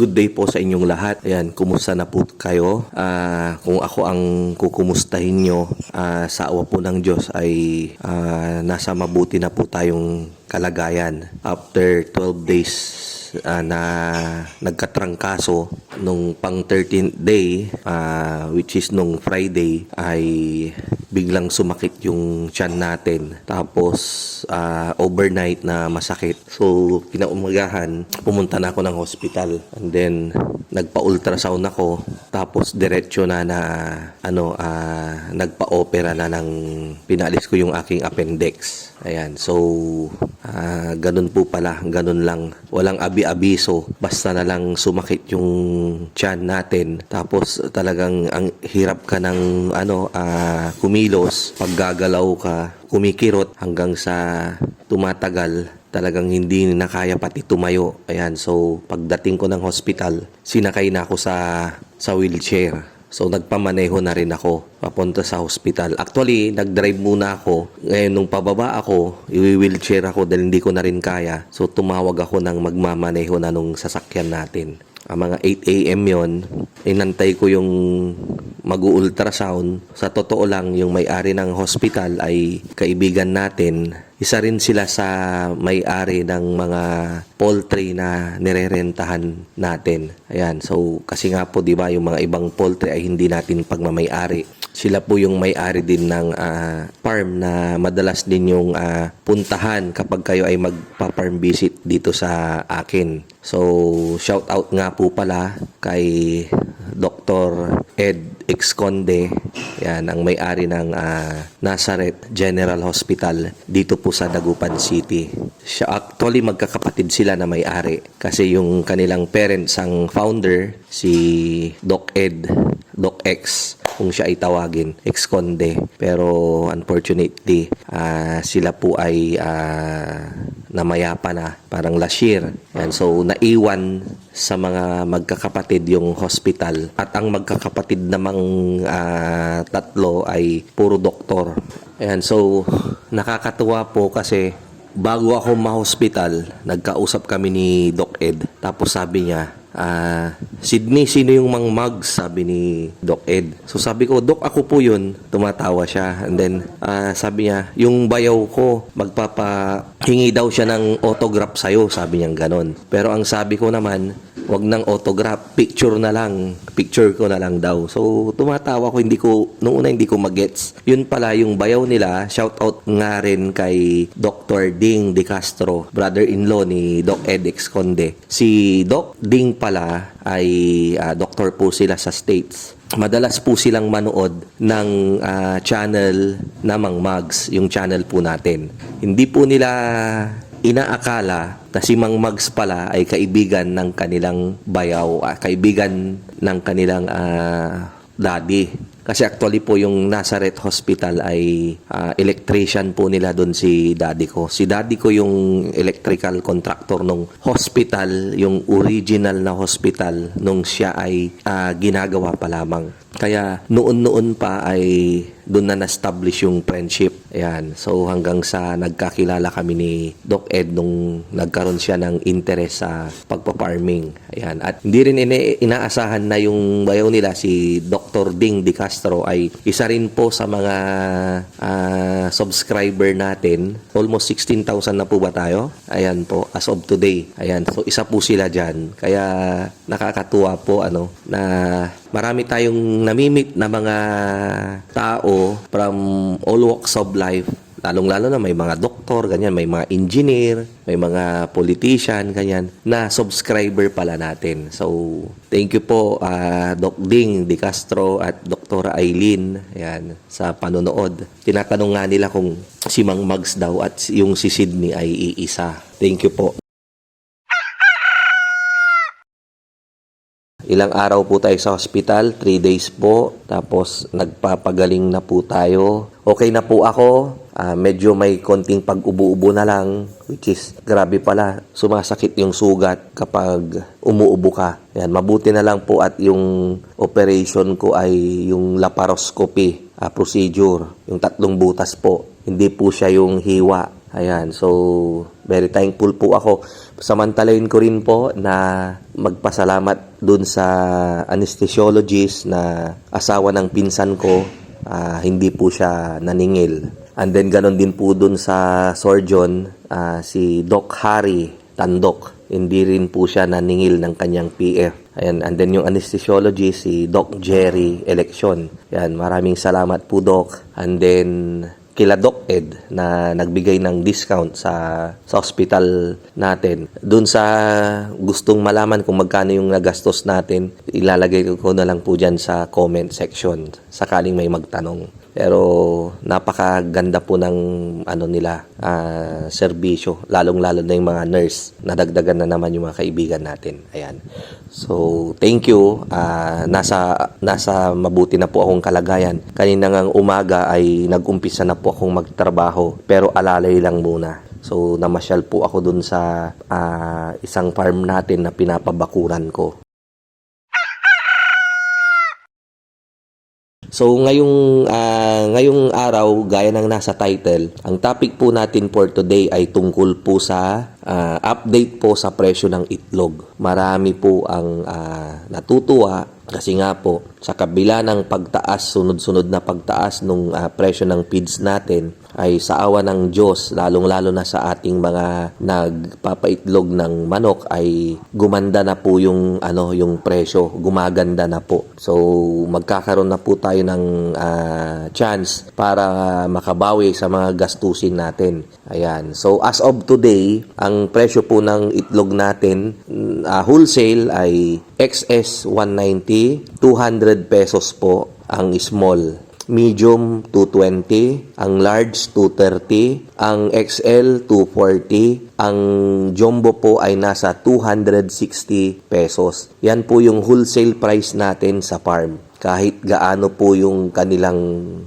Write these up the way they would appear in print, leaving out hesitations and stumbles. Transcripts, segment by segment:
good day po sa inyong lahat. Ayan, kumusta na po kayo? Kung ako ang kukumustahin nyo, sa awa po ng Diyos ay nasa mabuti na po tayong kalagayan. After 12 days na nagkatrangkaso nung pang 13th day, which is nung Friday, ay biglang sumakit yung tiyan natin. Tapos overnight na masakit. So kinaumagahan, pumunta na ako ng hospital. And then nagpa-ultrasound ako. Tapos diretso na nagpa-opera na ng pinalis ko yung aking appendix. Ayan. So ganun po pala, ganun lang. Walang abi-abiso. Basta na lang sumakit yung tiyan natin. Tapos talagang ang hirap ka ng kumilos, paggagalaw ka, kumikirot hanggang sa tumatagal, talagang hindi na kaya pati tumayo. Ayan, so pagdating ko ng hospital, sinakay na ako sa wheelchair. So nagpamaneho na rin ako papunta sa hospital. Actually, nag-drive muna ako. Ngayon nung pababa ako, i-wheelchair ako dahil hindi ko na rin kaya. So tumawag ako ng magmamaneho na nung sasakyan natin. Mga 8 a.m. yon, inantay ko yung mag-ultrasound. Sa totoo lang, yung may-ari ng hospital ay kaibigan natin. Isa rin sila sa may-ari ng mga poultry na nirerentahan natin. Ayan, so kasi nga po, di ba, yung mga ibang poultry ay hindi natin pagmamay-ari. Sila po yung may-ari din ng farm na madalas din yung puntahan kapag kayo ay magpa-farm visit dito sa akin. So, shout out nga po pala kay Dr. Ed Exconde. Yan, ang may-ari ng Nazareth General Hospital dito po sa Dagupan City. Actually, magkakapatid sila na may-ari. Kasi yung kanilang parents, ang founder, si Doc Ed, Doc X, kung siya ay tawagin, Exconde. Pero unfortunately, sila po ay namayapa na, parang last year. Yan, so naiwan sa mga magkakapatid yung hospital. At ang magkakapatid namang tatlo ay puro doktor. Ayan, so nakakatuwa po kasi bago ako ma-hospital, nagkausap kami ni Doc Ed. Tapos sabi niya, Sydney, sino yung mang mugs? Sabi ni Doc Ed. So sabi ko, Doc, ako po yun. Tumatawa siya. And then sabi niya, yung bayaw ko, magpapahingi daw siya ng autograph sa'yo. Sabi niya ganon. Pero ang sabi ko naman, wag ng autograph, picture na lang. Picture ko na lang daw. So tumatawa ko, noong una hindi ko magets. Yun pala yung bayaw nila. Shout out nga rin kay Dr. Ding De Castro, brother-in-law ni Doc Ed Exconde. Si Doc Ding pala ay doktor po sila sa States. Madalas po silang manood ng channel na Mang Mags, yung channel po natin. Hindi po nila inaakala na si Mang Mags pala ay kaibigan ng kanilang bayaw, kaibigan ng kanilang daddy. Kasi actually po yung Nazareth Hospital ay electrician po nila doon si daddy ko. Si daddy ko yung electrical contractor nung hospital, yung original na hospital nung siya ay ginagawa pa lamang. Kaya noon pa ay doon na na-establish yung friendship. Ayan. So hanggang sa nagkakilala kami ni Doc Ed nung nagkaroon siya ng interest sa pagpa-farming. Ayan. At hindi rin inaasahan na yung bayaw nila, si Dr. Ding De Castro, ay isa rin po sa mga subscriber natin. Almost 16,000 na po ba tayo? Ayan po, as of today. Ayan. So isa po sila dyan. Kaya nakakatuwa po na marami tayong namimit na mga tao from all walks of life. Lalong-lalo na may mga doktor, ganyan, may mga engineer, may mga politician, ganyan, na subscriber pala natin. So, thank you po Doc Ding De Castro at Dr. Aileen, ayan, sa panonood. Tinatanong nga nila kung si Mang Mags daw at yung si Sydney ay iisa. Thank you po. Ilang araw po tayo sa hospital, 3 days po. Tapos nagpapagaling na po tayo. Okay na po ako. Medyo may konting pag-ubo-ubo na lang, which is grabe pala. Sumasakit yung sugat kapag umuubo ka. Yan, mabuti na lang po at yung operation ko ay yung laparoscopy procedure. Yung 3 butas po. Hindi po siya yung hiwa. Ayan, so very thankful po ako. Samantalayin ko rin po na magpasalamat dun sa anesthesiologist na asawa ng pinsan ko. Hindi po siya naningil. And then ganon din po dun sa surgeon, si Doc Harry Tandok. Hindi rin po siya naningil ng kanyang PF. Ayan, and then yung anesthesiologist, si Doc Jerry Election. Ayan, maraming salamat po, Doc. And then kila Doc Ed na nagbigay ng discount sa hospital natin. Doon sa gustong malaman kung magkano yung nagastos natin, ilalagay ko na lang po dyan sa comment section sakaling may magtanong. Pero napakaganda po ng serbisyo, lalong-lalo na yung mga nurse. Nadagdagan na naman yung mga kaibigan natin. Ayan. So, thank you. Nasa mabuti na po akong kalagayan. Kanina ngang umaga ay nag-umpisa na po akong magtrabaho, pero alalay lang muna. So, namasyal po ako dun sa isang farm natin na pinapabakuran ko. So ngayong araw, gaya ng nasa title, ang topic po natin for today ay tungkol po sa update po sa presyo ng itlog. Marami po ang natutuwa kasi nga po sa kabila ng pagtaas, sunod-sunod na pagtaas ng presyo ng feeds natin, ay sa awa ng Diyos, lalong-lalo na sa ating mga nagpapaitlog ng manok, ay gumanda na po yung presyo, gumaganda na po. So magkakaroon na po tayo ng chance para makabawi sa mga gastusin natin. Ayan. So as of today, ang presyo po ng itlog natin wholesale ay XS 190, 200 pesos po ang small. Medium 220, ang large 230, ang XL 240, ang jumbo po ay nasa 260 pesos. Yan po yung wholesale price natin sa farm. Kahit gaano po yung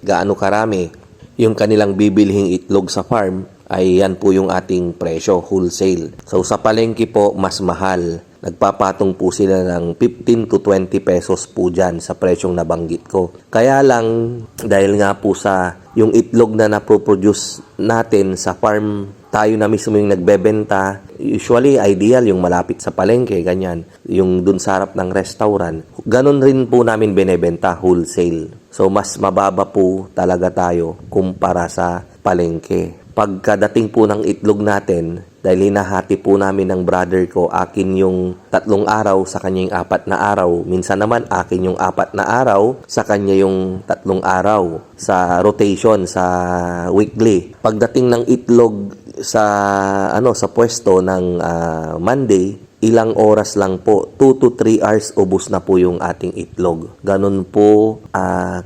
gaano karami yung kanilang bibilhing itlog sa farm, ay yan po yung ating presyo, wholesale. So sa palengke po, mas mahal. Nagpapatong po sila ng 15 to 20 pesos po dyan sa presyong nabanggit ko. Kaya lang, dahil nga po sa yung itlog na napoproduce natin sa farm, tayo na mismo yung nagbebenta. Usually, ideal yung malapit sa palengke, ganyan. Yung dun sa harap ng restaurant. Ganon rin po namin binebenta, wholesale. So, mas mababa po talaga tayo kumpara sa palengke. Pagkadating po ng itlog natin, dahil hinahati po namin ng brother ko, akin yung 3 araw, sa kanya yung 4 na araw. Minsan naman, akin yung 4 na araw, sa kanya yung 3 araw. Sa rotation, sa weekly. Pagdating ng itlog sa pwesto ng Monday, ilang oras lang po, 2 to 3 hours, ubos na po yung ating itlog. Ganun po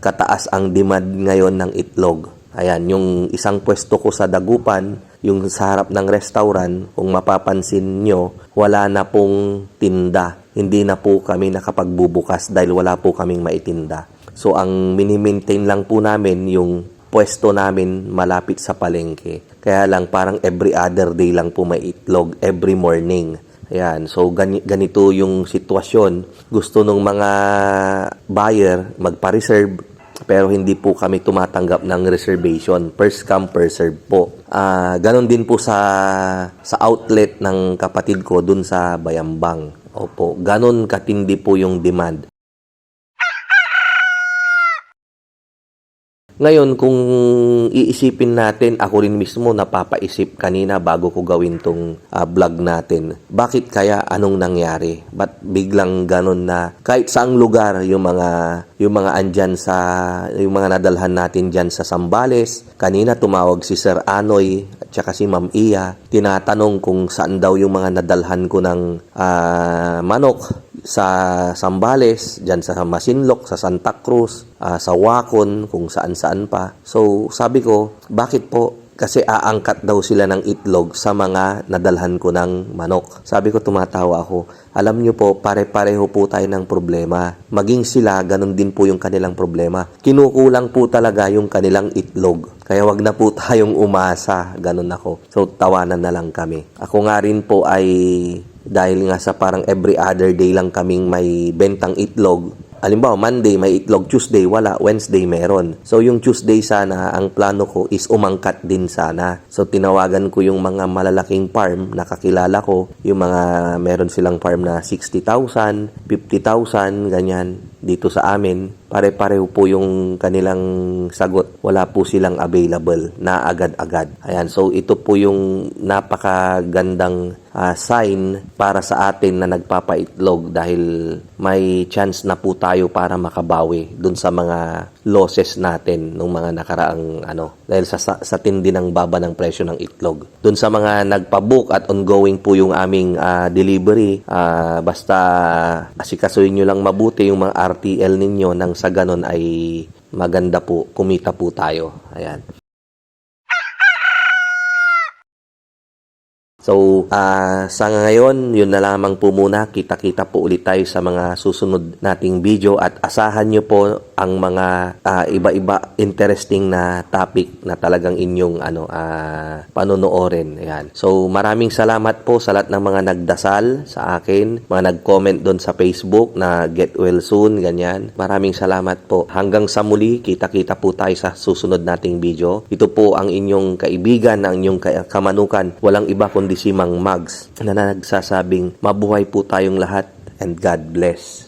kataas ang demand ngayon ng itlog. Ayan, yung isang pwesto ko sa Dagupan, yung sa harap ng restaurant, kung mapapansin nyo, wala na pong tinda. Hindi na po kami nakapagbubukas dahil wala po kaming maitinda. So, ang mini-maintain lang po namin yung pwesto namin malapit sa palengke. Kaya lang parang every other day lang po may itlog, every morning. Ayan, so ganito yung sitwasyon. Gusto nung mga buyer magpa-reserve, pero hindi po kami tumatanggap ng reservation. First come, first serve po. Ganon din po sa outlet ng kapatid ko dun sa Bayambang. Opo, ganon katindi po yung demand. Ngayon, kung iisipin natin, ako rin mismo napapaisip kanina bago ko gawin tong vlog natin. Bakit kaya? Anong nangyari? Ba't biglang ganon na kahit saang lugar yung mga andyan yung mga nadalhan natin dyan sa Zambales. Kanina tumawag si Sir Anoy at saka si Ma'am Iya. Tinatanong kung saan daw yung mga nadalhan ko ng manok sa Zambales, dyan sa Masinloc, sa Santa Cruz, sa Wacon, kung saan-saan pa. So, sabi ko, bakit po? Kasi aangkat daw sila ng itlog sa mga nadalhan ko ng manok. Sabi ko, tumatawa ako. Alam nyo po, pare-pareho po tayo ng problema. Maging sila, ganun din po yung kanilang problema. Kinukulang po talaga yung kanilang itlog. Kaya wag na po tayong umasa. Ganun ako. So, tawanan na lang kami. Ako nga rin po ay, dahil nga sa parang every other day lang kaming may bentang itlog, Halimbawa, Monday may itlog, Tuesday wala, Wednesday meron. So, yung Tuesday sana, ang plano ko is umangkat din sana. So, tinawagan ko yung mga malalaking farm na kakilala ko, yung mga meron silang farm na 60,000, 50,000, ganyan, dito sa amin. Pare-pareho po yung kanilang sagot. Wala po silang available na agad-agad. Ayan, so ito po yung napakagandang sign para sa atin na nagpapaitlog dahil may chance na po tayo para makabawi dun sa mga losses natin nung mga nakaraang dahil sa tindi ng baba ng presyo ng itlog. Dun sa mga nagpabook at ongoing po yung aming delivery, basta asikasuhin nyo lang mabuti yung mga RTL ninyo nang sa ganon ay maganda po, kumita po tayo. Ayan. So, sa ngayon, yun na lamang po muna. Kita-kita po ulit tayo sa mga susunod nating video at asahan nyo po ang mga iba-iba interesting na topic na talagang inyong panonoorin. Ayan. So, maraming salamat po sa lahat ng mga nagdasal sa akin, mga nag-comment doon sa Facebook na get well soon, ganyan. Maraming salamat po. Hanggang sa muli, kita-kita po tayo sa susunod nating video. Ito po ang inyong kaibigan, ang inyong kamanukan. Walang iba kundi si Mang Mags na nagsasabing mabuhay po tayong lahat and God bless.